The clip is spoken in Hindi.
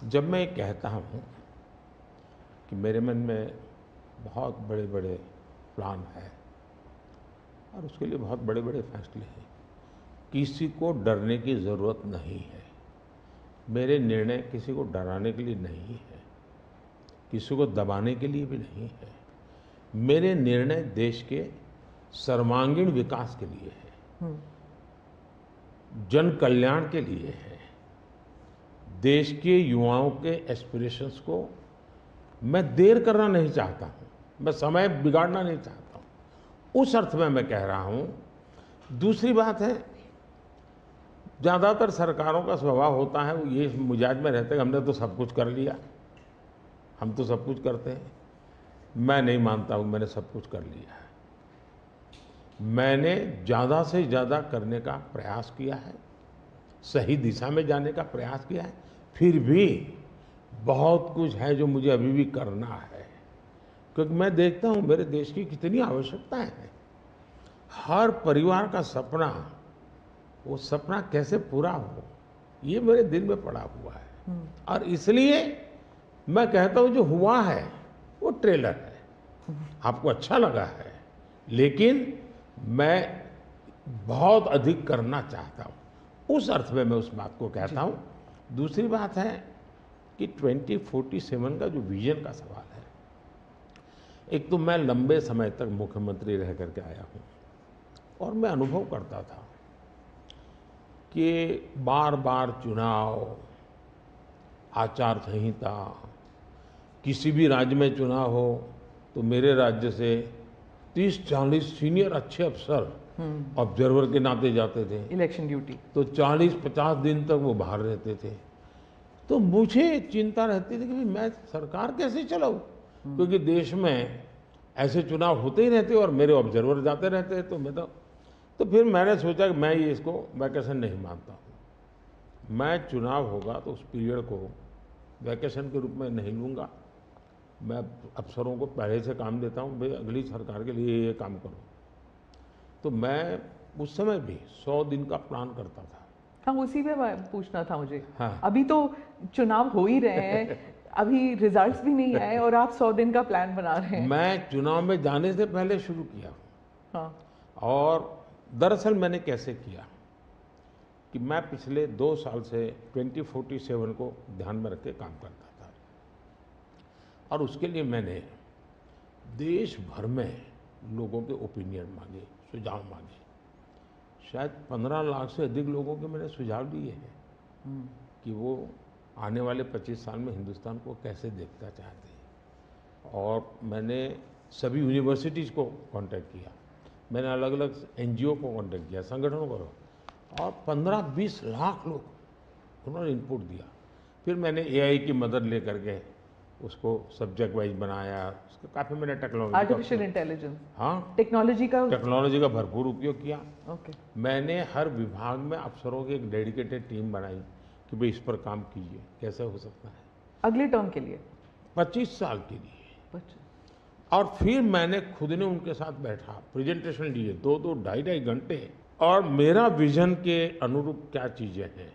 जब मैं ये कहता हूँ कि मेरे मन में बहुत बड़े बड़े प्लान है और उसके लिए बहुत बड़े बड़े फैसले हैं, किसी को डरने की ज़रूरत नहीं है। मेरे निर्णय किसी को डराने के लिए नहीं है, किसी को दबाने के लिए भी नहीं है। मेरे निर्णय देश के सर्वांगीण विकास के लिए है, जन कल्याण के लिए है। देश के युवाओं के एस्पिरेशंस को मैं देर करना नहीं चाहता हूँ, मैं समय बिगाड़ना नहीं चाहता हूँ, उस अर्थ में मैं कह रहा हूँ। दूसरी बात है, ज़्यादातर सरकारों का स्वभाव होता है वो ये मिजाज में रहते हैं, हमने तो सब कुछ कर लिया, हम तो सब कुछ करते हैं। मैं नहीं मानता हूँ मैंने सब कुछ कर लिया है। मैंने ज़्यादा से ज़्यादा करने का प्रयास किया है, सही दिशा में जाने का प्रयास किया है, फिर भी बहुत कुछ है जो मुझे अभी भी करना है, क्योंकि मैं देखता हूँ मेरे देश की कितनी आवश्यकताएं हैं। हर परिवार का सपना, वो सपना कैसे पूरा हो, ये मेरे दिल में पड़ा हुआ है। और इसलिए मैं कहता हूँ जो हुआ है वो ट्रेलर है, आपको अच्छा लगा है, लेकिन मैं बहुत अधिक करना चाहता हूँ, उस अर्थ में मैं उस बात को कहता हूँ। दूसरी बात है कि 2047 का जो विजन का सवाल है, एक तो मैं लंबे समय तक मुख्यमंत्री रह करके आया हूँ और मैं अनुभव करता था कि बार बार चुनाव, आचार संहिता, किसी भी राज्य में चुनाव हो तो मेरे राज्य से 30-40 सीनियर अच्छे अफसर ऑब्जर्वर के नाते जाते थे, इलेक्शन ड्यूटी, तो 40-50 दिन तक वो बाहर रहते थे। तो मुझे चिंता रहती थी कि मैं सरकार कैसे चलाऊं, क्योंकि देश में ऐसे चुनाव होते ही रहते और मेरे ऑब्जर्वर जाते रहते, तो मैं तो फिर मैंने सोचा कि मैं ये इसको वैकेशन नहीं मानता हूँ। मैं चुनाव होगा तो उस पीरियड को वैकेशन के रूप में नहीं लूँगा। मैं अफसरों को पहले से काम देता हूँ, भाई अगली सरकार के लिए ये काम करो। तो मैं उस समय भी 100 दिन का प्लान करता था। हाँ, उसी पे पूछना था मुझे। हाँ। अभी तो चुनाव हो ही रहे हैं, अभी रिजल्ट्स भी नहीं आए और आप 100 दिन का प्लान बना रहे हैं। मैं चुनाव में जाने से पहले शुरू किया। हाँ। और दरअसल मैंने कैसे किया कि मैं पिछले 2 साल से 2047 को ध्यान में रख के काम करता था, और उसके लिए मैंने देश भर में लोगों के ओपिनियन मांगे, सुझाव मांगे। शायद 15 लाख से अधिक लोगों के मैंने सुझाव दिए हैं कि वो आने वाले 25 साल में हिंदुस्तान को कैसे देखना चाहते हैं। और मैंने सभी यूनिवर्सिटीज़ को कांटेक्ट किया, मैंने अलग अलग एनजीओ को कांटेक्ट किया, संगठनों को, और 15-20 लाख लोग उन्होंने इनपुट दिया। फिर मैंने एआई की मदद ले करके उसको सब्जेक्ट वाइज बनाया, उसका काफ़ी मैंने टेक्नोलॉजी, आर्टिफिशियल इंटेलिजेंस, हाँ, टेक्नोलॉजी का भरपूर उपयोग किया। ओके। मैंने हर विभाग में अफसरों की एक डेडिकेटेड टीम बनाई कि भाई इस पर काम कीजिए, कैसे हो सकता है अगले टर्म के लिए, 25 साल के लिए। 25। और फिर मैंने खुद ने उनके साथ बैठा, प्रेजेंटेशन दिए 2-2, ढाई-ढाई घंटे, और मेरा विजन के अनुरूप क्या चीज़ें हैं